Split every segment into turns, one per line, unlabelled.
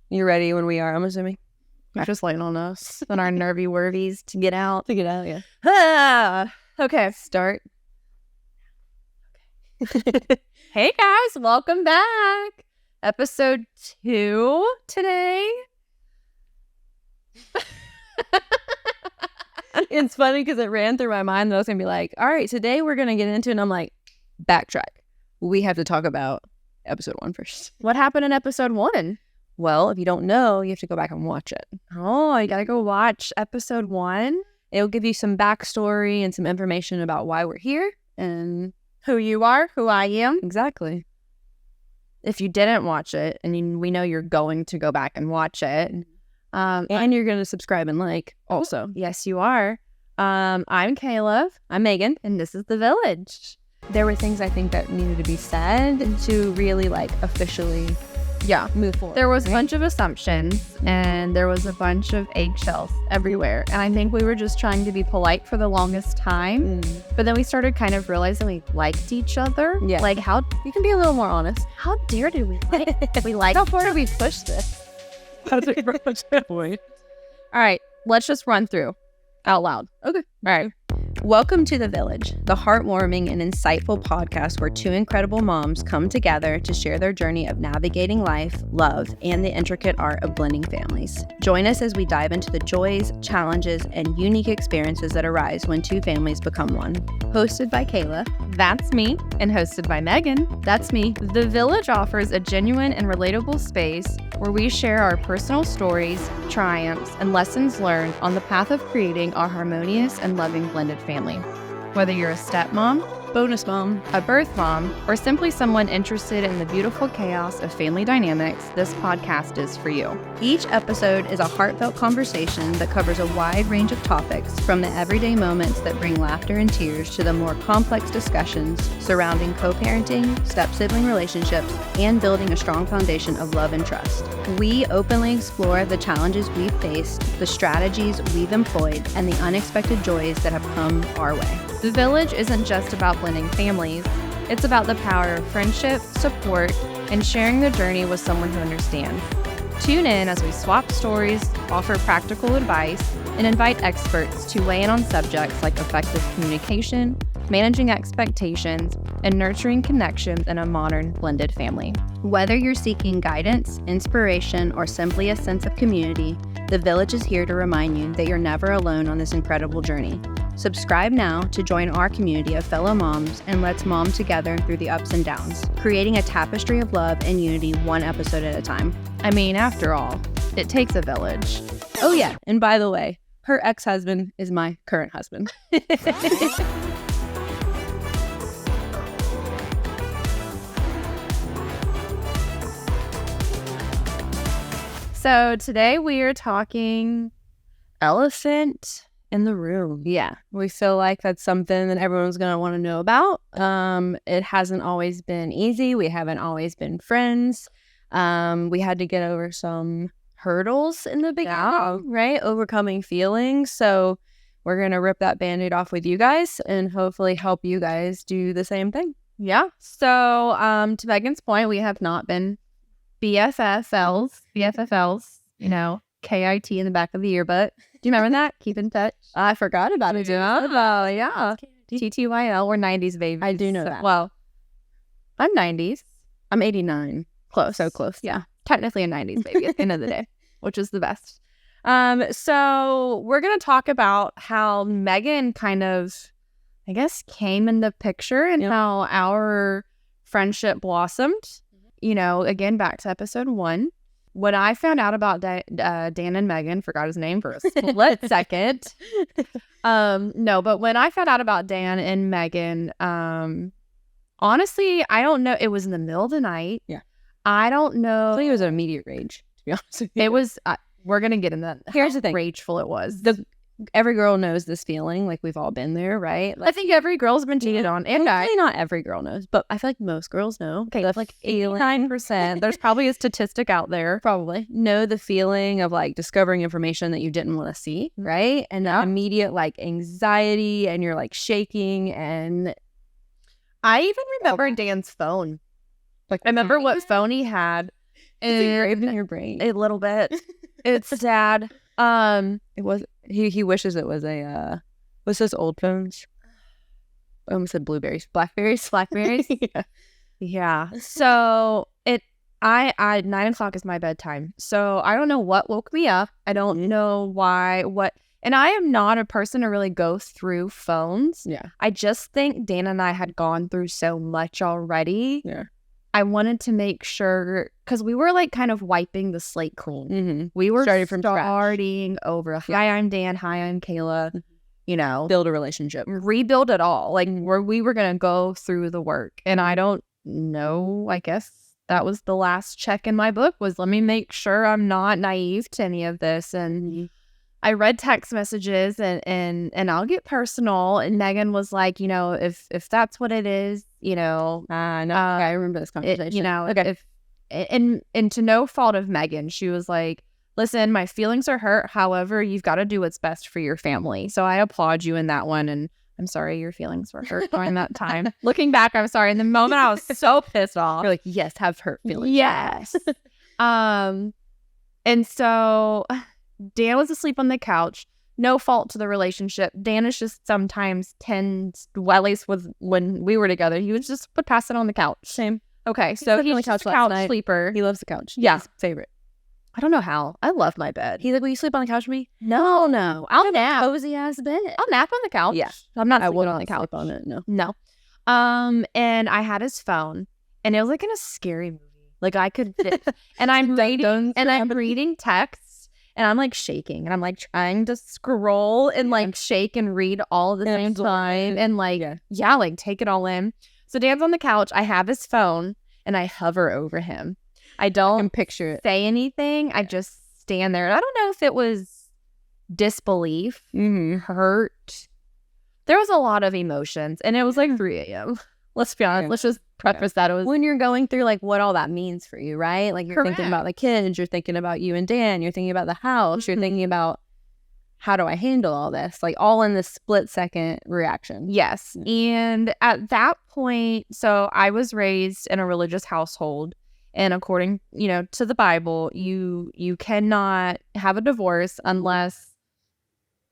You're ready when we are, I'm assuming.
You're just laying on us and our nervy worvies to get out.
Yeah.
Okay.
Start.
Hey guys, welcome back. Episode 2 today.
It's funny because it ran through my mind that I was going to be like, all right, today we're going to get into it. And I'm like, backtrack. We have to talk about episode 1 first.
What happened in episode 1?
Well, if you don't know, you have to go back and watch it.
Oh, you gotta go watch episode 1.
It'll give you some backstory and some information about why we're here and
Who you are, who I am.
exactly.
If you didn't watch it, and we know you're going to go back and watch it.
And you're going to subscribe and like also.
Yes, you are. I'm Kayla.
I'm Megan.
And this is The Village.
There were things I think that needed to be said to really like officially move forward.
There was a bunch of assumptions and there was a bunch of eggshells everywhere. And I think we were just trying to be polite for the longest time. But then we started kind of realizing we liked each other.
Yeah.
Like how
You can be a little more honest.
how dare do we like we like
How far did we push this? How did we push that point?
All right, let's just run through out loud.
Okay.
All right.
Welcome to The Village, the heartwarming and insightful podcast where two incredible moms come together to share their journey of navigating life, love, and the intricate art of blending families. Join us as we dive into the joys, challenges, and unique experiences that arise when two families become one. Hosted by Kayla.
That's me, and hosted by Megan. That's me. The Village offers a genuine and relatable space where we share our personal stories, triumphs, and lessons learned on the path of creating a harmonious and loving blended family. Whether you're a stepmom,
Bonus mom.
a birth mom, or simply someone interested in the beautiful chaos of family dynamics, this podcast is for you.
Each episode is a heartfelt conversation that covers a wide range of topics, from the everyday moments that bring laughter and tears to the more complex discussions surrounding co-parenting, step-sibling relationships, and building a strong foundation of love and trust. We openly explore the challenges we've faced, the strategies we've employed, and the unexpected joys that have come our way.
The Village isn't just about blending families. It's about the power of friendship, support, and sharing the journey with someone who understands. Tune in as we swap stories, offer practical advice, and invite experts to weigh in on subjects like effective communication, managing expectations, and nurturing connections in a modern blended family.
Whether you're seeking guidance, inspiration, or simply a sense of community, The Village is here to remind you that you're never alone on this incredible journey. Subscribe now to join our community of fellow moms and let's mom together through the ups and downs, creating a tapestry of love and unity one episode at a time.
I mean, after all, it takes a village.
Oh yeah, and by the way, her ex-husband is my current husband.
So today we are talking elephant in the room.
Yeah, we feel like that's something that everyone's going to want to know about. It hasn't always been easy. We haven't always been friends. We had to get over some hurdles in the beginning, right? Overcoming feelings. So we're going to rip that Band-Aid off with you guys and hopefully help you guys do the same thing.
Yeah. So to Megan's point, we have not been BFFLs, you know, KIT in the back of the yearbook. Do you remember that? Keep in touch.
I forgot about it.
Oh, yeah. TTYL, we're 90s babies.
I do know that.
Well, I'm 90s.
I'm 89.
Close.
So close.
Yeah. Technically a 90s baby at the end of the day, which is the best. So we're going to talk about how Megan kind of, I guess, came in the picture and how our friendship blossomed. You know, again, back to episode 1. When I found out about Dan and Megan, forgot his name for a split second. No, but when I found out about Dan and Megan, honestly, I don't know. It was in the middle of the night.
Yeah.
I don't know.
I think it was an immediate rage, to be honest with you.
It was, we're going to get into that.
Here's the thing.
Rageful it was.
Every girl knows this feeling. Like, we've all been there, right? Like,
I think every girl's been cheated on. And
hopefully not every girl knows, but I feel like most girls know.
Okay, like 89%. There's probably a statistic out there.
Probably know the feeling of like discovering information that you didn't want to see, right? And that immediate like anxiety, and you're like shaking. And
I even remember Dan's phone. Like, I remember what phone he had. It's
engraved in your brain.
A little bit. It's sad.
It was he wishes it was a what's those old phones? I almost said blueberries. Blackberries.
Yeah. Yeah. So I 9 o'clock is my bedtime. So I don't know what woke me up. I don't know why, and I am not a person to really go through phones.
Yeah.
I just think Dana and I had gone through so much already.
Yeah.
I wanted to make sure, because we were like kind of wiping the slate clean.
Mm-hmm.
We were
starting
over. Hi, I'm Dan. Hi, I'm Kayla.
Build a relationship.
Rebuild it all. Like we were going to go through the work. And I don't know, I guess that was the last check in my book was let me make sure I'm not naive to any of this. And I read text messages and I'll get personal. And Megan was like, if that's what it is,
no, I remember this conversation.
okay. And to no fault of Megan, she was like, listen, my feelings are hurt. However, you've got to do what's best for your family. So I applaud you in that one. And I'm sorry your feelings were hurt during that time. Looking back, I'm sorry. In the moment, I was so pissed off.
You're like, yes, have hurt feelings.
Yes. And so Dan was asleep on the couch. No fault to the relationship. Dan is just sometimes at least when we were together, he would pass it on the couch.
Same.
Okay, so he's just a couch sleeper.
He loves the couch.
Yeah.
His favorite.
I don't know how. I love my bed.
He's like, will you sleep on the couch with me?
No. I'll nap.
Cozy ass bed.
I'll nap on the couch.
Yeah.
I'm not
I
sleeping
will
on
not
the couch.
sleep on it. No.
No. And I had his phone, and it was like in a scary movie. Like I could, and I'm reading texts, and I'm like shaking, and I'm like trying to scroll and like shake and read all at the same time, and like like take it all in. So Dan's on the couch. I have his phone, and I hover over him. I don't
picture it.
Say anything. I just stand there. And I don't know if it was disbelief, hurt. There was a lot of emotions, and it was like 3 a.m. Let's be honest. Let's just preface that. It was
when you're going through like what all that means for you, right? Like you're thinking about the kids, you're thinking about you and Dan, you're thinking about the house, you're thinking about how do I handle all this? Like all in this split second reaction.
Yes. And at that point, so I was raised in a religious household. And according, to the Bible, you cannot have a divorce unless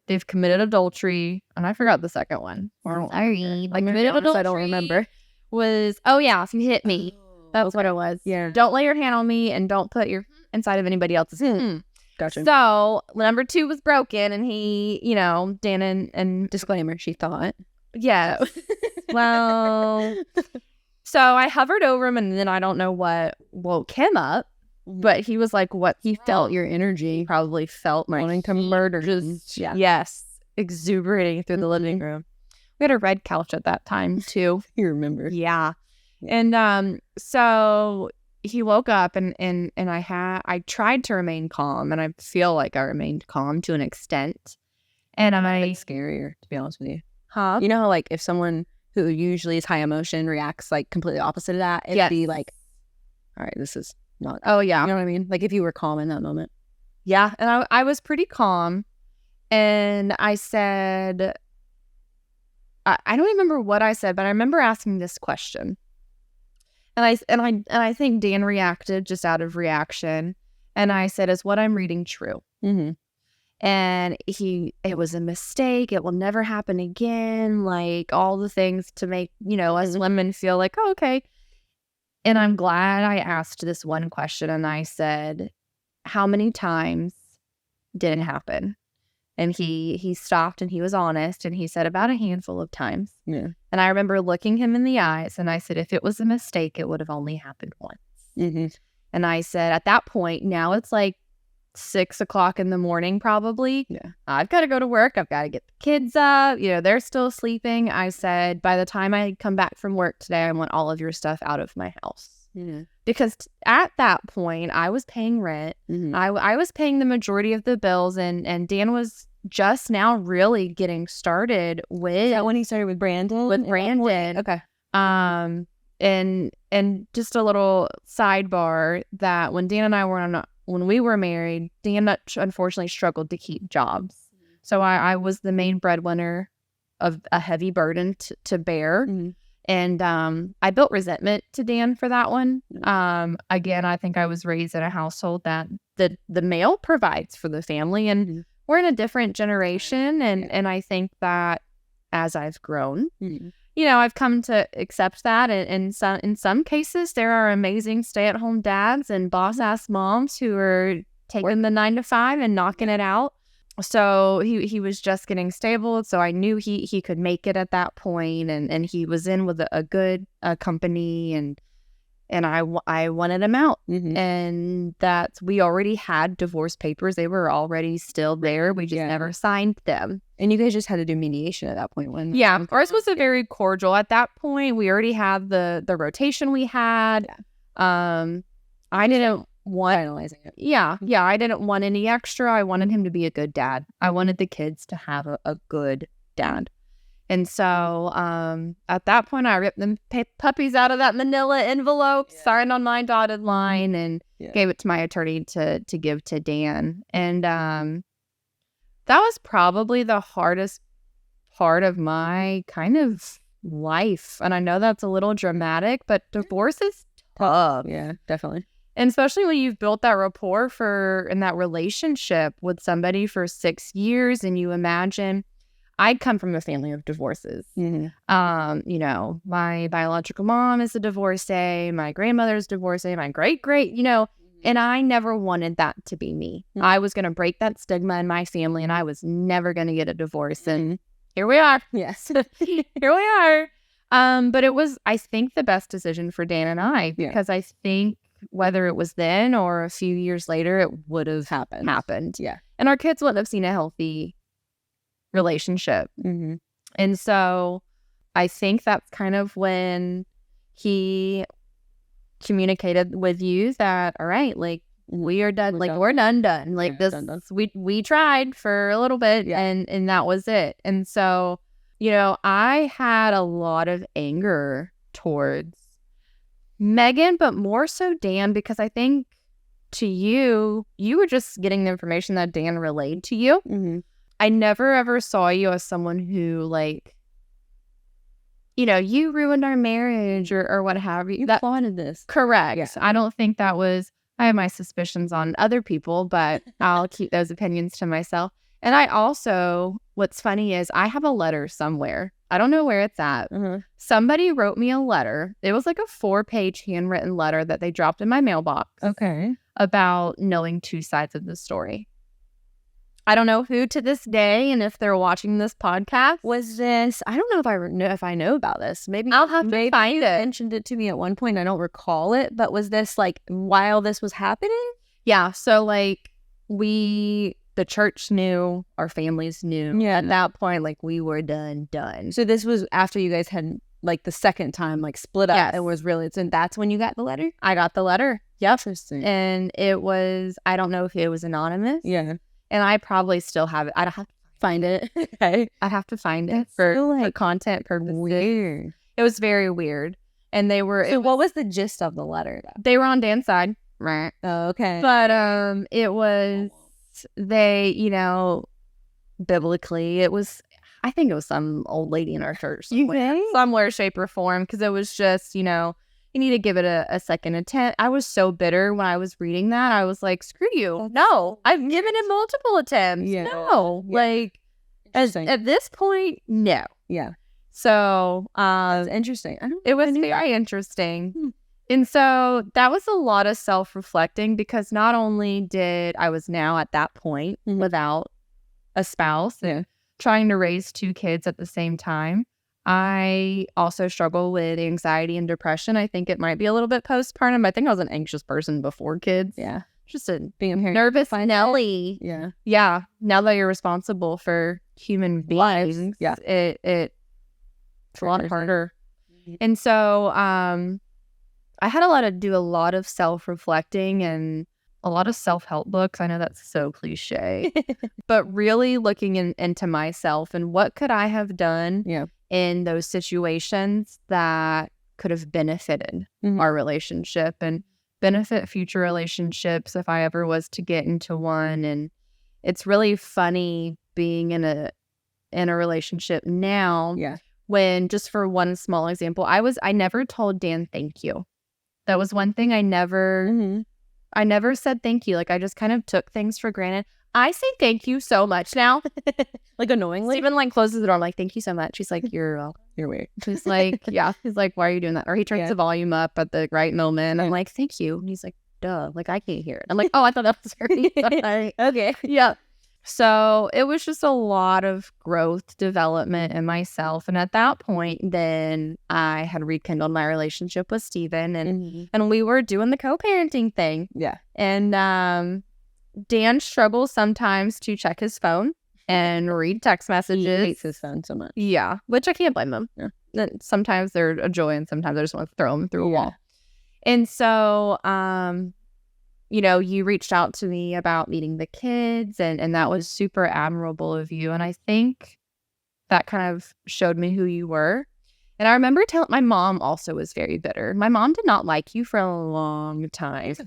they've committed adultery. And I forgot the second one.
Sorry.
Like committed adultery.
I don't remember.
If you hit me. That's what it was.
Yeah.
Don't lay your hand on me and don't put your inside of anybody else's.
Gotcha.
So number 2 was broken, and he, Dan and
disclaimer, she thought.
Yeah. Well, so I hovered over him, and then I don't know what woke him up, but he was like, what?
He felt your energy.
He probably felt my
wanting to murder.
Yes, exuberating through the living room. We had a red couch at that time too.
You remember?
Yeah. And so he woke up, and I tried to remain calm, and I feel like I remained calm to an extent. And
it's scarier, to be honest with you.
Huh?
You know how like if someone who usually is high emotion reacts like completely opposite of that, it'd be like, all right, this is not.
Oh yeah.
You know what I mean? Like if you were calm in that moment.
Yeah, and I was pretty calm, and I said, I don't remember what I said, but I remember asking this question. And I think Dan reacted just out of reaction. And I said, is what I'm reading true?
Mm-hmm.
And it was a mistake. It will never happen again. Like all the things to make, us women feel like, oh, okay. And I'm glad I asked this one question. And I said, how many times did it happen? And he stopped, and he was honest, and he said about a handful of times.
Yeah.
And I remember looking him in the eyes, and I said, if it was a mistake, it would have only happened once.
Mm-hmm.
And I said, at that point, now it's like 6 o'clock in the morning, probably.
Yeah.
I've got to go to work. I've got to get the kids up. They're still sleeping. I said, by the time I come back from work today, I want all of your stuff out of my house.
Yeah.
Because at that point, I was paying rent.
Mm-hmm.
I was paying the majority of the bills, and Dan was just now really getting started with.
Is that when he started with Brandon?
With Brandon.
Okay.
And just a little sidebar that when Dan and I when we were married, Dan unfortunately struggled to keep jobs. So I was the main breadwinner of a heavy burden to bear.
Mm-hmm.
And I built resentment to Dan for that one. Again, I think I was raised in a household that the male provides for the family, and we're in a different generation. And I think that as I've grown, I've come to accept that. And in some cases, there are amazing stay-at-home dads and boss-ass moms who are taking the 9 to 5 and knocking it out. So he was just getting stable. So I knew he could make it at that point, and he was in with a good company, and I wanted him out. And we already had divorce papers. They were already still there. We just never signed them.
And you guys just had to do mediation at that point.
Ours was a very cordial at that point. We already had the rotation we had. I didn't want
finalizing it.
I didn't want any extra. I wanted him to be a good dad. I wanted the kids to have a good dad. And so at that point, I ripped them puppies out of that manila envelope, signed on my dotted line, and gave it to my attorney to give to Dan. And that was probably the hardest part of my kind of life. And I know that's a little dramatic, but divorce is tough.
Yeah, definitely.
And especially when you've built that rapport in that relationship with somebody for 6 years, and you imagine, I'd come from a family of divorces. My biological mom is a divorcee, my grandmother's divorcee, my great, and I never wanted that to be me. I was going to break that stigma in my family, and I was never going to get a divorce. And here we are.
Yes.
Here we are. But it was, I think, the best decision for Dan and I, because I think whether it was then or a few years later, it would have happened.
Yeah.
And our kids wouldn't have seen a healthy relationship. And so I think that's kind of when he communicated with you that, all right, like, we are done. We're done. Like, this, done. We tried for a little bit, and that was it. And so, I had a lot of anger towards Megan, but more so Dan, because I think to you were just getting the information that Dan relayed to you. I never ever saw you as someone who, like, you ruined our marriage or what have you.
You plotted this.
Correct. Yeah. I don't think that was, I have my suspicions on other people, but I'll keep those opinions to myself. And I also, what's funny is I have a letter somewhere. I don't know where it's at. Somebody wrote me a letter. It was like a 4-page handwritten letter that they dropped in my mailbox.
Okay.
About knowing 2 sides of the story. I don't know who to this day, and if they're watching this podcast.
Was this, I don't know if I know about this. Maybe
I'll have to find it.
Mentioned it to me at one point. I don't recall it, but was this like while this was happening?
Yeah. So like the church knew, our families knew.
Yeah.
At that point, like, we were done.
So this was after you guys had, like, the second time, like, split up.
Yes.
It was really, and that's when you got the letter?
I got the letter. Yep.
Interesting.
And it was, I don't know if it was anonymous.
Yeah.
And I probably still have it. I'd have to find it.
Okay.
I'd have to find it
for
content purposes.
Weird.
It was very weird. And they were...
So what was the gist of the letter, though?
They were on Dan's side. Right.
Oh, okay.
But it was... They, biblically, it was... I think it was some old lady in our church. Somewhere, shape, or form. Because it was just, you need to give it a second attempt. I was so bitter when I was reading that. I was like, screw you. No. I've given it multiple attempts.
Yeah.
No. Yeah. Like, at this point, no.
Yeah.
So,
it's interesting.
It was very interesting. And so that was a lot of self-reflecting, because not only did I was now at that point without a spouse, trying to raise 2 kids at the same time, I also struggle with anxiety and depression. I think it might be a little bit postpartum. I think I was an anxious person before kids.
Yeah.
Just being a nervous Nelly.
Yeah.
Yeah. Now that you're responsible for human beings, it's a lot harder. And so I had to do a lot of self-reflecting and a lot of self-help books. I know that's so cliche, but really looking into myself and what could I have done in those situations that could have benefited our relationship and benefit future relationships if I ever was to get into one. And it's really funny being in a relationship now when, just for one small example, I never told Dan thank you. That was one thing I never said thank you. Like, I just kind of took things for granted. I say thank you so much now.
Like, annoyingly.
Steven, like, closes the door. I'm like, thank you so much. He's like, you're weird. He's like, yeah. He's like, why are you doing that? Or he turns the volume up at the right moment. I'm like, thank you. And he's like, duh. Like, I can't hear it. I'm like, oh, I thought that was her.
Okay.
Yeah. So it was just a lot of growth, development in myself. And at that point, then I had rekindled my relationship with Steven, and we were doing the co-parenting thing.
Yeah.
And Dan struggles sometimes to check his phone and read text messages.
He hates his phone so much.
Yeah, which I can't blame him.
Yeah.
And sometimes they're a joy, and sometimes I just want to throw them through a wall. And so, you know, you reached out to me about meeting the kids, and that was super admirable of you. And I think that kind of showed me who you were. And I remember telling my mom also was very bitter. My mom did not like you for a long time. Okay.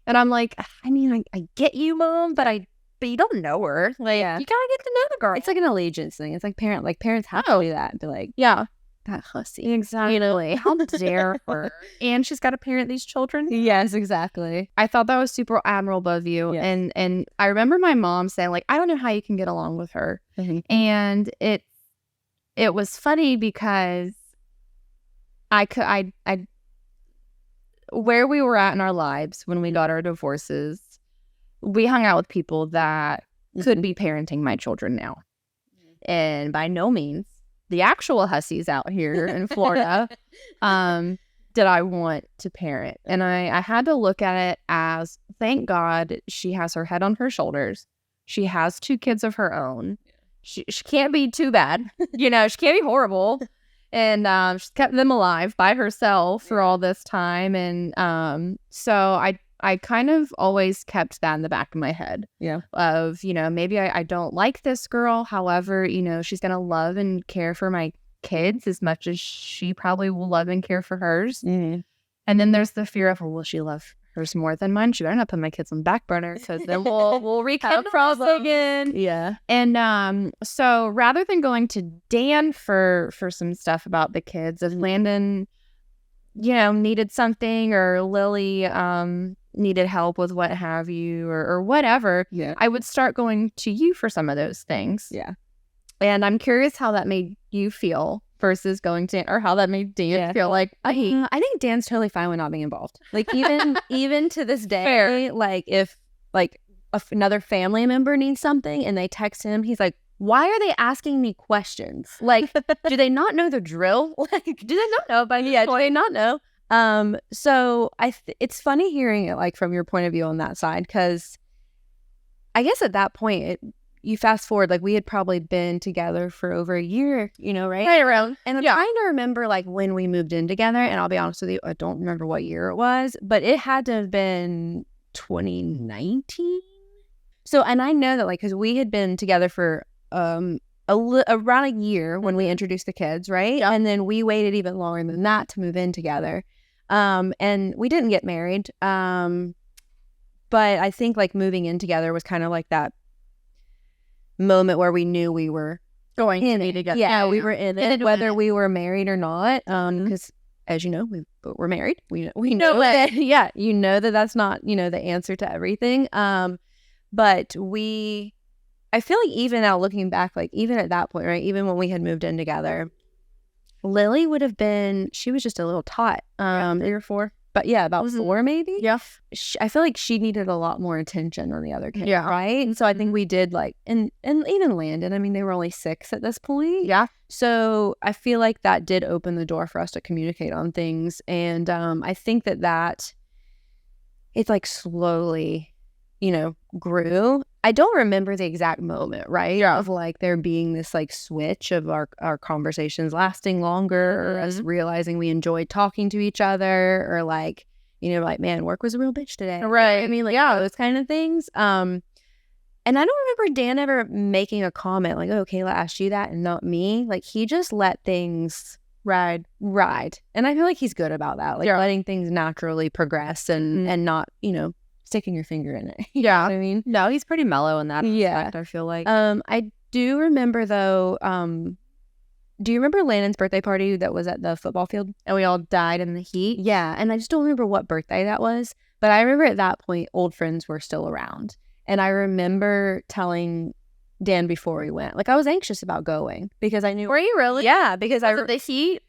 And I'm like, I mean, I get you, Mom, but you don't know her. Like, you gotta get to know the girl.
It's like an allegiance thing. It's like parents have to do that. Be like,
yeah,
that hussy.
Exactly. You know, how dare her? And she's got to parent these children.
Yes, exactly.
I thought that was super admirable of you. Yes. And I remember my mom saying, like, I don't know how you can get along with her. And it was funny because I where we were at in our lives when we got our divorces, we hung out with people that could be parenting my children now. And by no means the actual hussies out here in Florida did I want to parent. And I had to look at it as, thank God she has her head on her shoulders. She has 2 kids of her own. She can't be too bad. You know, she can't be horrible. And she's kept them alive by herself for all this time. And so I kind of always kept that in the back of my head. Yeah. Of, you know, maybe I don't like this girl. However, you know, she's going to love and care for my kids as much as she probably will love and care for hers. And then there's the fear of, well, will she love hers more than mine? She better not put my kids on the back burner, because then we'll rekindle problem again. Yeah. And so rather than going to Dan for some stuff about the kids, if Landon, you know, needed something, or Lily needed help with what have you, or whatever, I would start going to you for some of those things. Yeah. And I'm curious how that made you feel versus going to, or how that made Dan feel. Like,
I think Dan's totally fine with not being involved. Like, even to this day, fair. Like, if like another family member needs something and they text him, he's like, why are they asking me questions? Like, do they not know the drill? Like, do they not know by this point? Do they not know? So it's funny hearing it, like, from your point of view on that side, because I guess at that point, you fast forward, like, we had probably been together for over a year, you know, right?
Right around.
And I'm trying to remember, like, when we moved in together, and I'll be honest with you, I don't remember what year it was, but it had to have been 2019. So, and I know that, like, because we had been together for around a year when we introduced the kids, right? Yeah. And then we waited even longer than that to move in together. And we didn't get married. But I think, like, moving in together was kind of like that moment where we knew we were
going to be together.
Yeah, we were in it, whether we were married or not. Because as you know, we're married. We know that. Yeah, you know that's not, you know, the answer to everything. But I feel like even now looking back, like, even at that point, right, even when we had moved in together, Lily would have been, she was just a little tot, 3 or 4. But yeah, about 4 maybe. Yeah. I feel like she needed a lot more attention than the other kids, right? And so I think we did, like, and even Landon, I mean, they were only 6 at this point. Yeah. So I feel like that did open the door for us to communicate on things. And I think that it's, like, slowly, you know, grew. I don't remember the exact moment, right? Yeah. Of, like, there being this, like, switch of our conversations lasting longer, or us realizing we enjoyed talking to each other, or, like, you know, like, man, work was a real bitch today. Right. I mean, like, those kind of things. And I don't remember Dan ever making a comment like, oh, Kayla asked you that and not me. Like, he just let things ride. And I feel like he's good about that. Like, letting things naturally progress and not, you know, sticking your finger in it. You know what I mean?
No, he's pretty mellow in that aspect, I feel like.
I do remember, though, do you remember Landon's birthday party that was at the football field?
And we all died in the heat.
Yeah. And I just don't remember what birthday that was. But I remember at that point, old friends were still around. And I remember telling Dan before we went, like, I was anxious about going because I knew.
Were you really?
Yeah, because
the heat?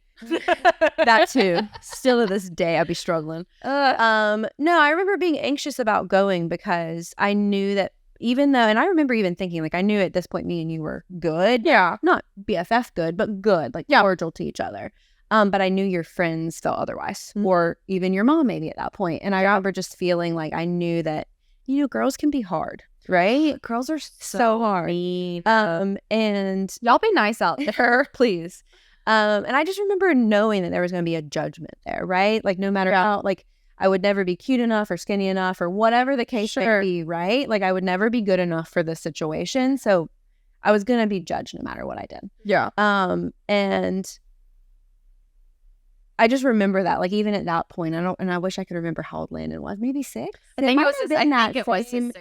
that too. Still to this day, I'd be struggling. No, I remember being anxious about going because I knew that even though, and I remember even thinking, like, I knew at this point me and you were good.
Yeah.
Not BFF good, but good, like cordial to each other. But I knew your friends felt otherwise, or even your mom maybe at that point. And I remember just feeling like I knew that, you know, girls can be hard, right? Girls are so hard.
Mean.
And
y'all be nice out there,
please. And I just remember knowing that there was going to be a judgment there, right? Like, no matter how, like, I would never be cute enough or skinny enough or whatever the case may be, right? Like, I would never be good enough for this situation. So I was going to be judged no matter what I did.
Yeah.
And I just remember that, like, even at that point, I wish I could remember how old Landon was. Maybe 6.
I think it was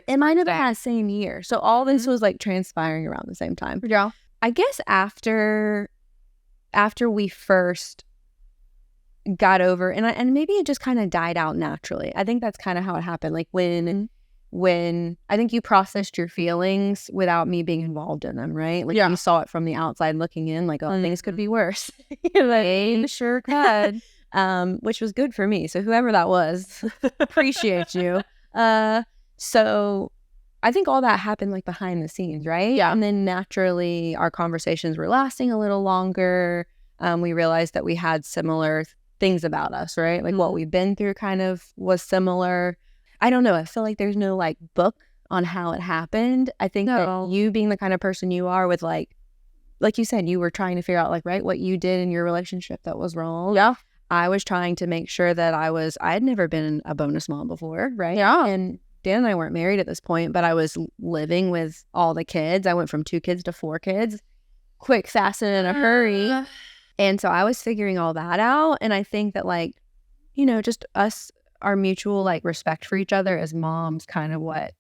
it might have been that same year. So all this was like transpiring around the same time.
Yeah.
I guess after we first got over, and maybe it just kind of died out naturally. I think that's kind of how it happened. Like when I think you processed your feelings without me being involved in them, right? Like you saw it from the outside looking in, like, oh, things could be worse.
They sure could.
Which was good for me. So whoever that was, appreciate you. So I think all that happened like behind the scenes, right?
Yeah.
And then naturally our conversations were lasting a little longer. We realized that we had similar things about us, right? Like what we've been through kind of was similar. I don't know. I feel like there's no like book on how it happened. I think that you being the kind of person you are with like you said, you were trying to figure out like, right, what you did in your relationship that was wrong.
Yeah.
I was trying to make sure that I had never been a bonus mom before, right?
Yeah.
And Dan and I weren't married at this point, but I was living with all the kids. I went from 2 kids to 4 kids, quick, fast, and in a hurry. And so I was figuring all that out. And I think that, like, you know, just us, our mutual like respect for each other as moms, kind of what.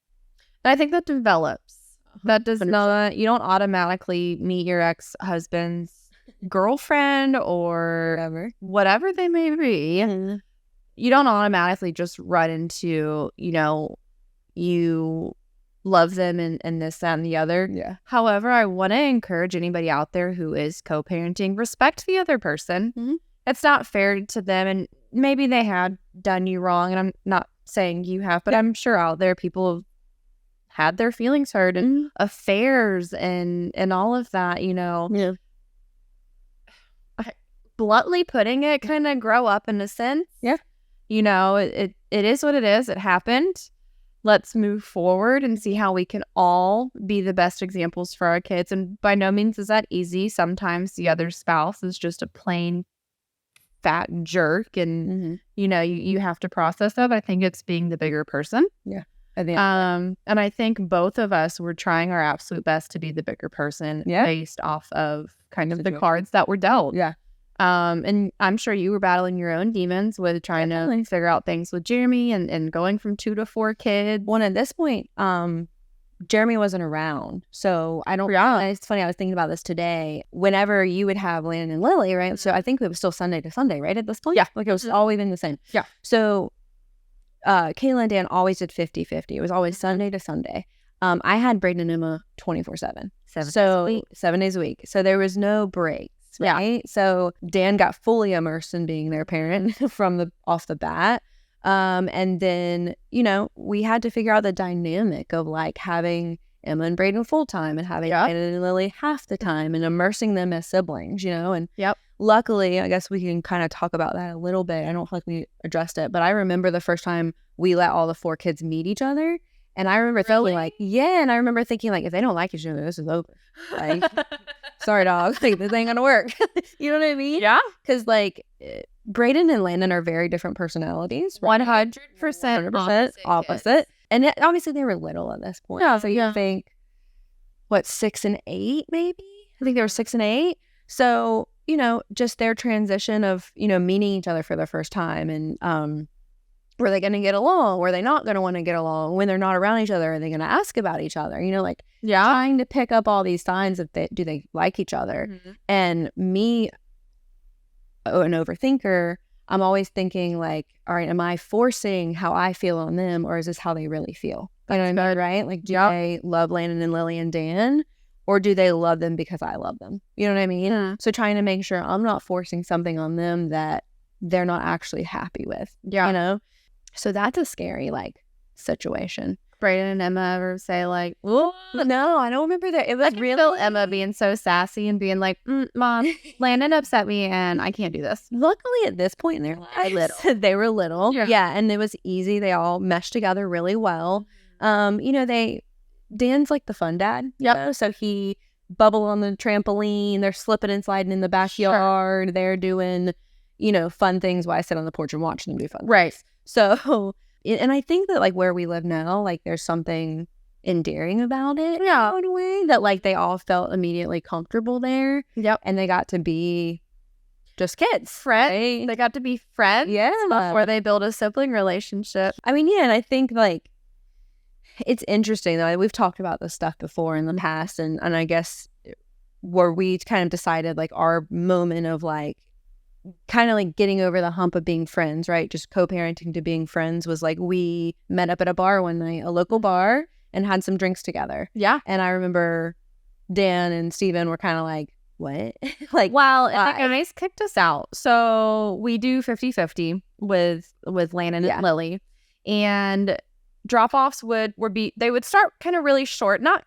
And I think that develops. That does 100%. Not, you don't automatically meet your ex-husband's girlfriend or whatever they may be.
Mm-hmm.
You don't automatically just run into, you know, you love them and this, that, and the other.
Yeah.
However, I want to encourage anybody out there who is co-parenting, respect the other person.
Mm-hmm.
It's not fair to them, and maybe they had done you wrong, and I'm not saying you have, but I'm sure out there people have had their feelings hurt and affairs and all of that, you know.
Yeah.
Bluntly putting it, kind of grow up in a sense.
Yeah.
You know, it is what it is. It happened. Let's move forward and see how we can all be the best examples for our kids. And by no means is that easy. Sometimes the other spouse is just a plain fat jerk, and you know, you have to process that. I think it's being the bigger person.
Yeah.
And I think both of us were trying our absolute best to be the bigger person based off of kind of the cards that were dealt.
Yeah.
And I'm sure you were battling your own demons with trying to figure out things with Jeremy and going from 2 to 4 kids.
Well, at this point, Jeremy wasn't around. So I don't, it's funny. I was thinking about this today. Whenever you would have Landon and Lily, right? So I think it was still Sunday to Sunday, right? At this point?
Yeah.
Like it was always been the same.
Yeah.
So Kayla and Dan always did 50-50. It was always Sunday to Sunday. I had Braden and Emma 24/7. 7 days a week. So there was no breaks. Right. So Dan got fully immersed in being their parent from off the bat. And then, you know, we had to figure out the dynamic of like having Emma and Braden full time and having Brandon and Lily half the time and immersing them as siblings, you know. And luckily, I guess we can kind of talk about that a little bit. I don't feel like we addressed it, but I remember the first time we let all the 4 kids meet each other. And I remember thinking like, and I remember thinking like, if they don't like each other, this is over. Like, sorry, dog. Like, this ain't gonna work. You know what I mean?
Yeah.
Because like, Braden and Landon are very different personalities.
100%
opposite. And obviously they were little at this point.
Yeah.
So you think, what, 6 and 8 maybe? I think they were 6 and 8. So, you know, just their transition of, you know, meeting each other for the first time and Were they going to get along? Were they not going to want to get along? When they're not around each other, are they going to ask about each other? You know, like trying to pick up all these signs of do they like each other?
Mm-hmm.
And me, an overthinker, I'm always thinking like, all right, am I forcing how I feel on them, or is this how they really feel? You know what I mean, right? Like, do they love Landon and Lily and Dan, or do they love them because I love them? You know what I mean?
Mm.
So trying to make sure I'm not forcing something on them that they're not actually happy with.
Yeah.
You know? So that's a scary, like, situation.
Brayden and Emma ever say like,
"Oh no, I don't remember that." It was
really Emma being so sassy and being like, "Mom, Landon upset me, and I can't do this."
Luckily, at this point in their lives, they were little, yeah, and it was easy. They all meshed together really well. You know, Dan's like the fun dad.
Yeah,
so he bubble on the trampoline. They're slipping and sliding in the backyard. Sure. They're doing, you know, fun things while I sit on the porch and watch them do fun.
Right.
Things. So. And I think that, like, where we live now, like, there's something endearing about it.
Yeah.
In a way that, like, they all felt immediately comfortable there.
Yep.
And they got to be just kids.
Friends.
Right?
They got to be friends.
Yeah.
Before they build a sibling relationship.
I mean, yeah, and I think, like, it's interesting, though. We've talked about this stuff before in the past, and I guess where we kind of decided, like, our moment of, like, kind of like getting over the hump of being friends, right? Just co-parenting to being friends was like we met up at a bar one night, a local bar, and had some drinks together.
Yeah.
And I remember Dan and Steven were kind of like, what?
Like, well, the guys kicked us out. So we do 50-50 with Landon and Lily. And drop-offs would start kind of really short. Not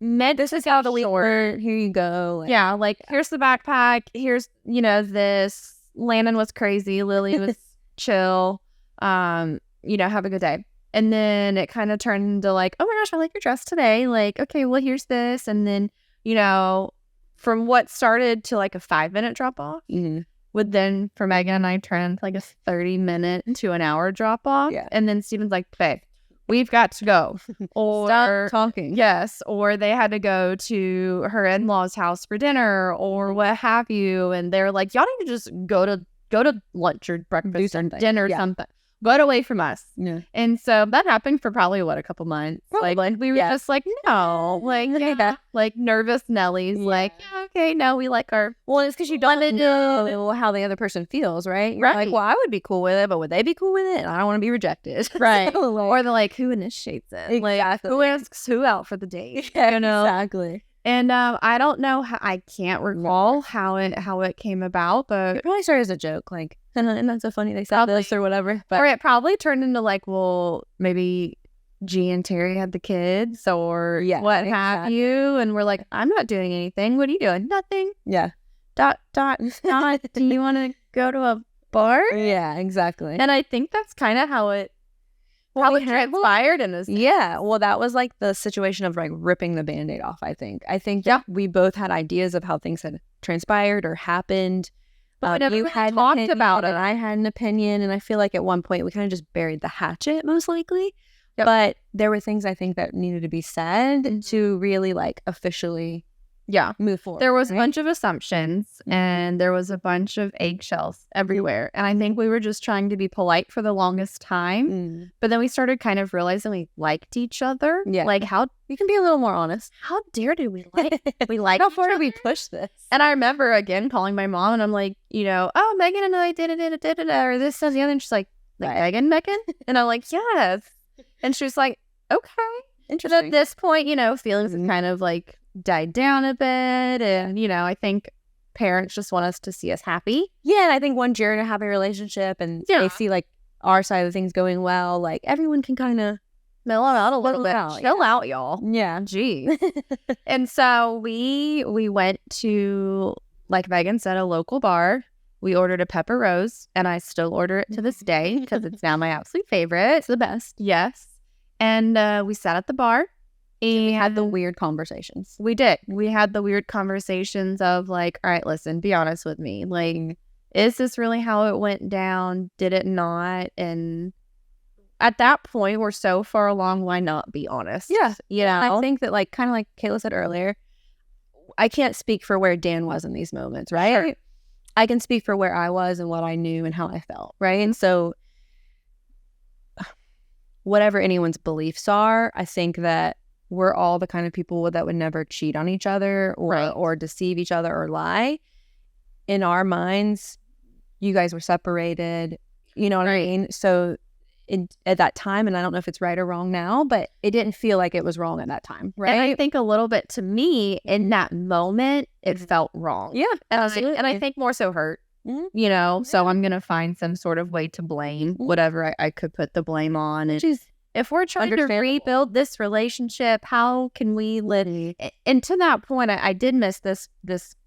this is how the week were. Here you go.
Like, yeah, like here's the backpack. Here's, you know, this. Landon was crazy. Lily was chill. You know, have a good day. And then it kind of turned into like, oh my gosh, I like your dress today. Like, okay, well, here's this. And then, you know, from what started to like a 5-minute drop off would then for Megan and I turn into like a 30-minute to an hour drop off.
Yeah.
And then Steven's like, babe, we've got to go. Or
stop talking.
Yes. Or they had to go to her in-laws' house for dinner or what have you. And they're like, y'all need to just go to lunch or breakfast or dinner or something. Get away from us.
Yeah.
And so that happened for probably a couple months.
Probably.
Like we were just like, no, like like nervous Nellies. Like, okay, no, we like our.
Well, it's because you don't know how the other person feels, right? You're like, well, I would be cool with it, but would they be cool with it? And I don't want to be rejected,
right?
So, like,
or they're like, who initiates it?
Exactly.
Like, who asks who out for the date?
You know, exactly.
And I don't know how, I can't recall how it came about, but
it probably started as a joke, like, and that's so funny they said this or whatever. But
or it probably turned into like, well, maybe G and Terry had the kids or what have you, and we're like, I'm not doing anything. What are you doing? Nothing.
Yeah. ...
Do you want to go to a bar?
Yeah, exactly.
And I think that's kind of how it probably transpired in this.
Yeah, well, that was like the situation of like ripping the Band-Aid off, I think. We both had ideas of how things had transpired or happened. You had
talked about it.
And I had an opinion, and I feel like at one point we kind of just buried the hatchet, most likely. Yep. But there were things I think that needed to be said to really like officially move forward.
There was a bunch of assumptions and there was a bunch of eggshells everywhere. And I think we were just trying to be polite for the longest time. But then we started kind of realizing we liked each other.
Yeah.
Like how
you can be a little more honest.
How dare do we like
how far do we push this?
And I remember again calling my mom and I'm like, you know, oh, Megan and I did it, or this and the other. And she's like Megan? And I'm like, yes. And she's like, okay.
Interesting.
But at this point, you know, feelings have kind of like died down a bit, and you know, I think parents just want us to see us happy.
Yeah, and I think once you're in a happy relationship and they see like our side of things going well, like everyone can kind of
mellow out a little bit. Chill out, y'all.
Yeah,
gee. And so we went to, like Megan said, a local bar. We ordered a pepper rose, and I still order it to this day because it's now my absolute favorite. It's the best. Yes. And we sat at the bar. And
we had the weird conversations.
We did. We had the weird conversations of like, all right, listen, be honest with me. Like, is this really how it went down? Did it not? And at that point, we're so far along, why not be honest?
Yeah.
You know?
I think that, like, kind of like Kayla said earlier, I can't speak for where Dan was in these moments, right? Sure. I can speak for where I was and what I knew and how I felt, right? And so whatever anyone's beliefs are, I think that we're all the kind of people that would never cheat on each other or deceive each other or lie. In our minds, you guys were separated, you know what I mean? So at that time, and I don't know if it's right or wrong now, but it didn't feel like it was wrong at that time, right?
And I think a little bit, to me, in that moment, it felt wrong.
Yeah,
absolutely. And I think more so hurt, you know? So I'm going to find some sort of way to blame whatever I could put the blame on. And if we're trying to rebuild this relationship, how can we live? And to that point, I did miss this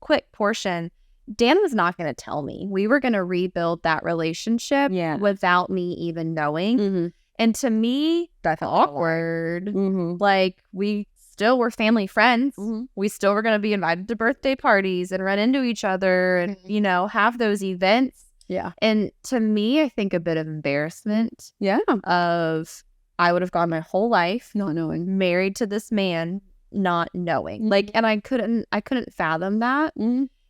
quick portion. Dan was not going to tell me. We were going to rebuild that relationship without me even knowing. And to me, that felt awkward. Like, we still were family friends. We still were going to be invited to birthday parties and run into each other and, you know, have those events.
Yeah.
And to me, I think a bit of embarrassment.
Yeah.
Of, I would have gone my whole life
not knowing,
married to this man, not knowing. Like, and I couldn't fathom that.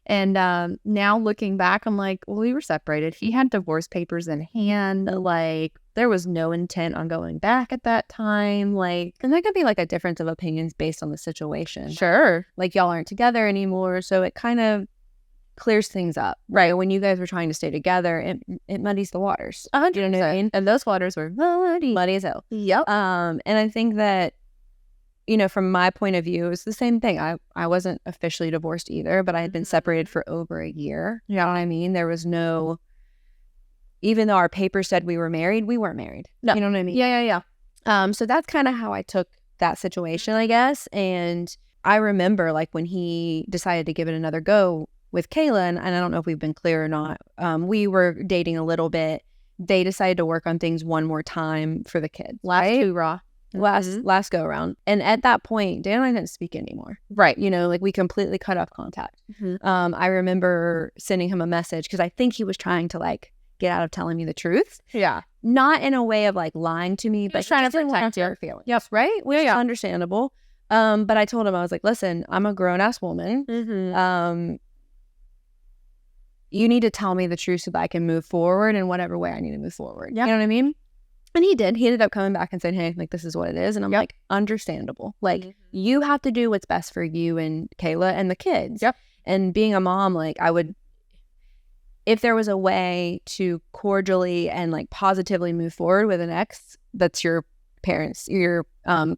And now looking back, I'm like, well, we were separated. He had divorce papers in hand. Like, there was no intent on going back at that time. Like,
and there could be like a difference of opinions based on the situation.
Sure.
Like, y'all aren't together anymore. So it kind of clears things up. Right. When you guys were trying to stay together, it muddies the waters.
100%.
You know what I mean?
And those waters were muddy
as hell.
Yep.
And I think that, you know, from my point of view, it was the same thing. I wasn't officially divorced either, but I had been separated for over a year. You know what I mean? There was no, even though our papers said we were married, we weren't married.
No.
You know what I mean?
Yeah.
So that's kind of how I took that situation, I guess. And I remember, like, when he decided to give it another go with Kayla, and I don't know if we've been clear or not, we were dating a little bit. They decided to work on things one more time for the kids. Last go around. And at that point, Dan and I didn't speak anymore.
Right.
You know, like, we completely cut off contact. I remember sending him a message because I think he was trying to, like, get out of telling me the truth.
Yeah.
Not in a way of, like, lying to me, but
just trying to protect your
feelings. Yep. Right? Which is understandable. But I told him, I was like, listen, I'm a grown-ass woman. You need to tell me the truth so that I can move forward in whatever way I need to move forward. You know what I mean? And he did. He ended up coming back and saying, hey, like, this is what it is. And I'm like, understandable. Like, you have to do what's best for you and Kayla and the kids.
Yep.
And being a mom, like, I would, if there was a way to cordially and, like, positively move forward with an ex that's your parents, your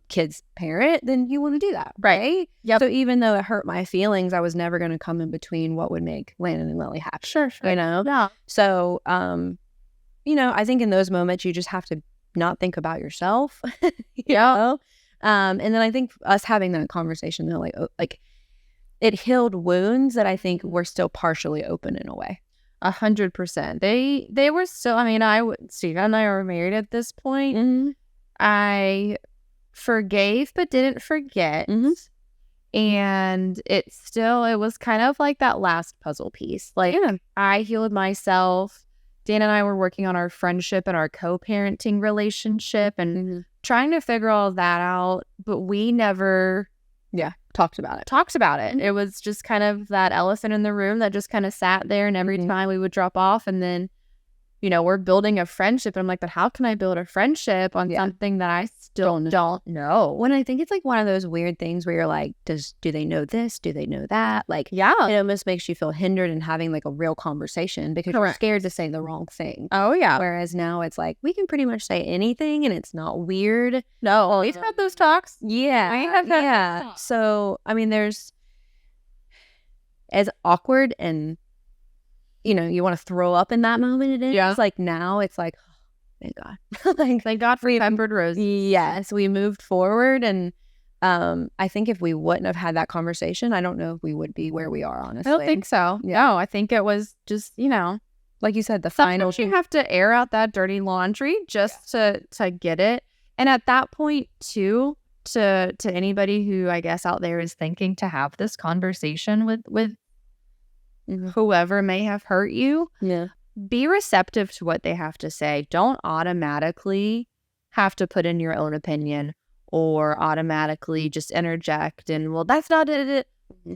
kid's parent, then you want to do that. Right?
Yep.
So even though it hurt my feelings, I was never going to come in between what would make Landon and Lily happy.
Sure.
You know?
Yeah.
So, you know, I think in those moments, you just have to not think about yourself. you know? And then I think us having that conversation, though, like it healed wounds that I think were still partially open in a way.
100%. They were still, I mean, Steve and I were married at this point. I forgave but didn't forget. And it was kind of like that last puzzle piece. Like, I healed myself. Dan and I were working on our friendship and our co-parenting relationship and trying to figure all that out, but we never
talked about it.
It was just kind of that elephant in the room that just kind of sat there, and every time we would drop off, and then, you know, we're building a friendship, and I'm like, but how can I build a friendship on something that I still don't know?
When I think it's like one of those weird things where you're like, do they know this? Do they know that? Like,
it
almost makes you feel hindered in having, like, a real conversation because you're scared to say the wrong thing.
Oh, yeah.
Whereas now it's like, we can pretty much say anything and it's not weird.
No, we've had those talks.
Yeah.
I have had those talks.
So, I mean, there's as awkward and, you know, you want to throw up in that moment it is.
Yeah.
Like, now it's like, oh, thank God.
Like, thank God for peppered roses.
Yes, we moved forward. And I think if we wouldn't have had that conversation, I don't know if we would be where we are, honestly.
I don't think so. No, I think it was just, you know,
like you said, the
final. You have to air out that dirty laundry just to get it. And at that point, too, to anybody who I guess out there is thinking to have this conversation with whoever may have hurt you, be receptive to what they have to say. Don't automatically have to put in your own opinion or automatically just interject and, well, that's not it.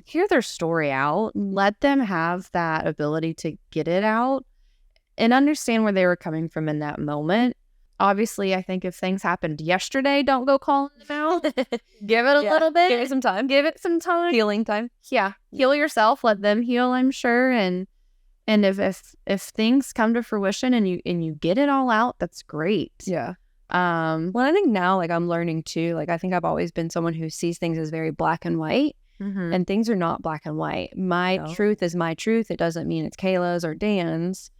Hear their story out. Let them have that ability to get it out and understand where they were coming from in that moment. obviously, I think if things happened yesterday, don't go calling them out. Give it a little bit.
Give it some time.
Give it some time.
Healing time.
Yeah. Heal yourself. Let them heal, I'm sure. And if things come to fruition and you get it all out, that's great.
Yeah. Well, I think now, like, I'm learning too. Like, I think I've always been someone who sees things as very black and white, and things are not black and white. My truth is my truth. It doesn't mean it's Kayla's or Dan's.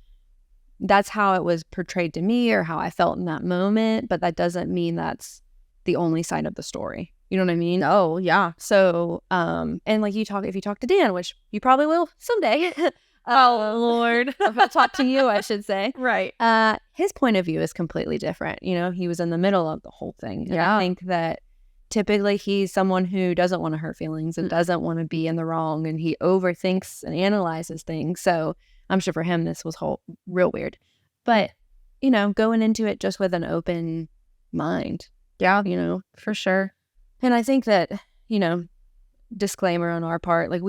That's how it was portrayed to me or how I felt in that moment. But that doesn't mean that's the only side of the story. You know what I mean?
Oh, yeah.
So, and like if you talk to Dan, which you probably will someday.
Oh, Lord.
I'll talk to you, I should say.
Right.
His point of view is completely different. You know, he was in the middle of the whole thing. And I think that typically he's someone who doesn't want to hurt feelings and doesn't want to be in the wrong, and he overthinks and analyzes things. So I'm sure for him this was real weird. But, you know, going into it just with an open mind.
Yeah,
you know,
for sure.
And I think that, you know, disclaimer on our part, like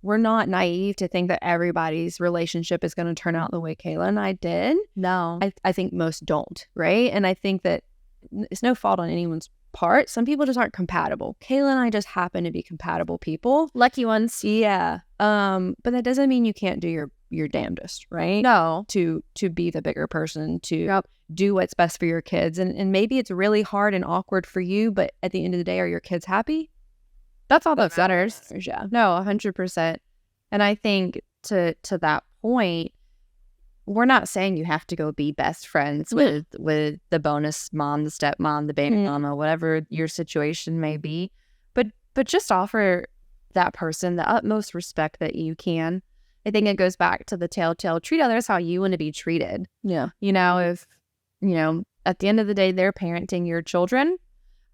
we're not naive to think that everybody's relationship is going to turn out the way Kayla and I did.
No.
I think most don't, right? And I think that it's no fault on anyone's part. Some people just aren't compatible. Kayla and I just happen to be compatible people.
Lucky ones.
Yeah. But that doesn't mean you can't do your damnedest, right?
No.
To be the bigger person, to do what's best for your kids. And maybe it's really hard and awkward for you, but at the end of the day, are your kids happy?
That's all that matters.
Yeah.
No, 100%. And I think to that point, we're not saying you have to go be best friends with the bonus mom, the stepmom, the baby mama, whatever your situation may be. But just offer that person the utmost respect that you can. I think it goes back to the telltale, treat others how you want to be treated.
Yeah.
You know, if, you know, at the end of the day, they're parenting your children.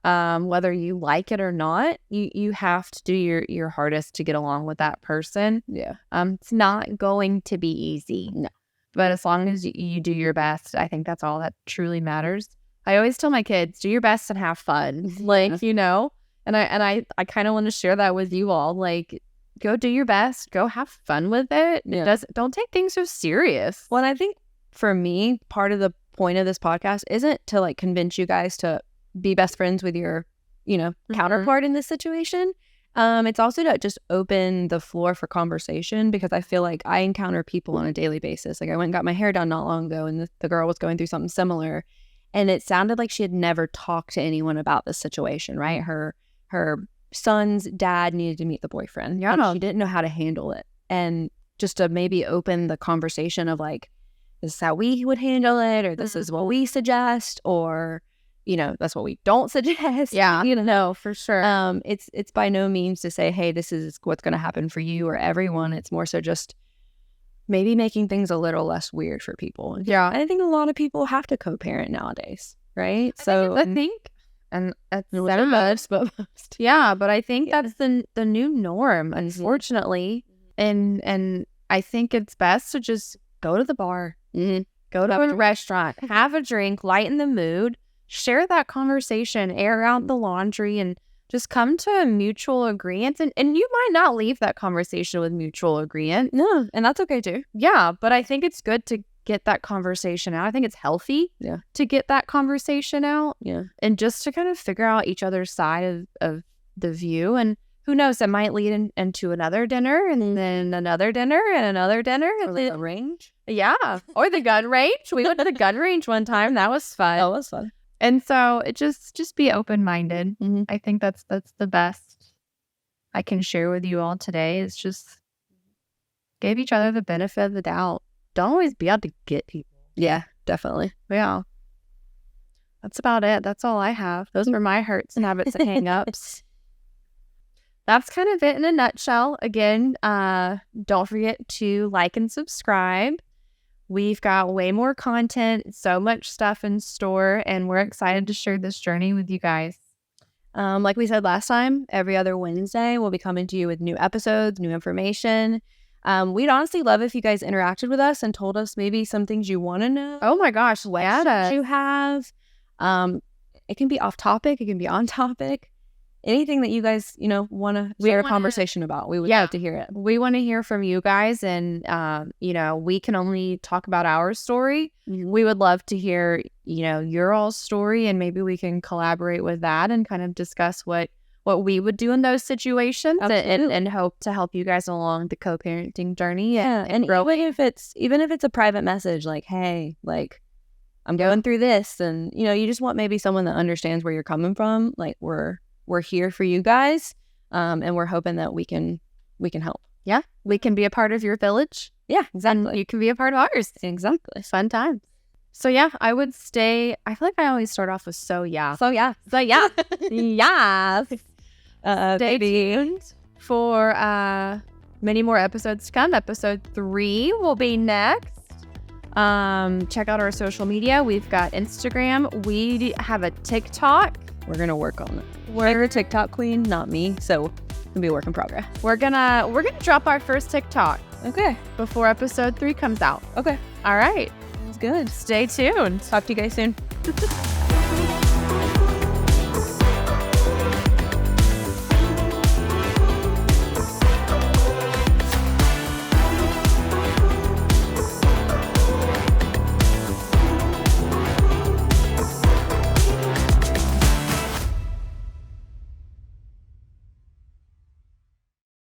Whether you like it or not, you have to do your hardest to get along with that person.
Yeah.
It's not going to be easy.
No.
But as long as you do your best, I think that's all that truly matters. I always tell my kids, do your best and have fun. Like, you know, and I kind of want to share that with you all. Like, go do your best, go have fun with it.
Yeah.
Don't take things so serious.
Well, and I think for me, part of the point of this podcast isn't to like convince you guys to be best friends with your, you know, counterpart in this situation. It's also to just open the floor for conversation, because I feel like I encounter people on a daily basis. Like, I went and got my hair done not long ago, and the girl was going through something similar, and it sounded like she had never talked to anyone about this situation, right? Her son's dad needed to meet the boyfriend.
Yeah.
And she didn't know how to handle it. And just to maybe open the conversation of like, this is how we would handle it, or this is what we suggest, or, you know, that's what we don't suggest.
Yeah,
you know,
no, for sure.
It's by no means to say, hey, this is what's going to happen for you or everyone. It's more so just maybe making things a little less weird for people.
Yeah,
I think a lot of people have to co-parent nowadays, right?
I think, and that's
most, but most.
Yeah, but I think that's the new norm, unfortunately. And I think it's best to just go to the bar, go to a restaurant, have a drink, lighten the mood, share that conversation, air out the laundry, and just come to a mutual agreement. And you might not leave that conversation with mutual agreement.
No, and that's okay too.
Yeah, but I think it's good to get that conversation out. I think it's healthy to get that conversation out.
Yeah.
And just to kind of figure out each other's side of the view. And who knows, it might lead into another dinner, and then another dinner, and another dinner.
Or the range.
Yeah. Or the gun range. We went to the gun range one time. That was fun.
Oh, it was fun.
And so it just be open-minded. I think that's the best I can share with you all today, is just give each other the benefit of the doubt. Don't always be out to get people.
Yeah, definitely.
Yeah. That's about it. That's all I have. Those were my hurts and habits and hang-ups. That's kind of it in a nutshell. Again, don't forget to like and subscribe. We've got way more content, so much stuff in store, and we're excited to share this journey with you guys.
Like we said last time, every other Wednesday, we'll be coming to you with new episodes, new information. We'd honestly love if you guys interacted with us and told us maybe some things you want to know.
Oh my gosh,
questions you have. It can be off topic, it can be on topic. anything that you guys, want to share a conversation about. We would love to hear it.
We want to hear from you guys. And, we can only talk about our story.
Mm-hmm.
We would love to hear, your all's story, and maybe we can collaborate with that and kind of discuss what we would do in those situations and hope to help you guys along the co-parenting journey.
And even if it's a private message, like, hey, like, I'm going through this, and you just want maybe someone that understands where you're coming from. Like, we're here for you guys, and we're hoping that we can help.
Yeah, we can be a part of your village.
Yeah, exactly.
And you can be a part of ours.
Exactly.
Fun times. So yeah, I would stay. I feel like I always start off with so yeah.
Yes.
Stay tuned for many more episodes to come. Episode 3 will be next. Check out our social media. We've got Instagram. We have a TikTok.
We're gonna work on it. We're a TikTok queen, not me. So it'll be a work in progress.
We're gonna drop our first TikTok.
Okay.
Before episode 3 comes out.
Okay.
All right.
Sounds good.
Stay tuned.
Talk to you guys soon.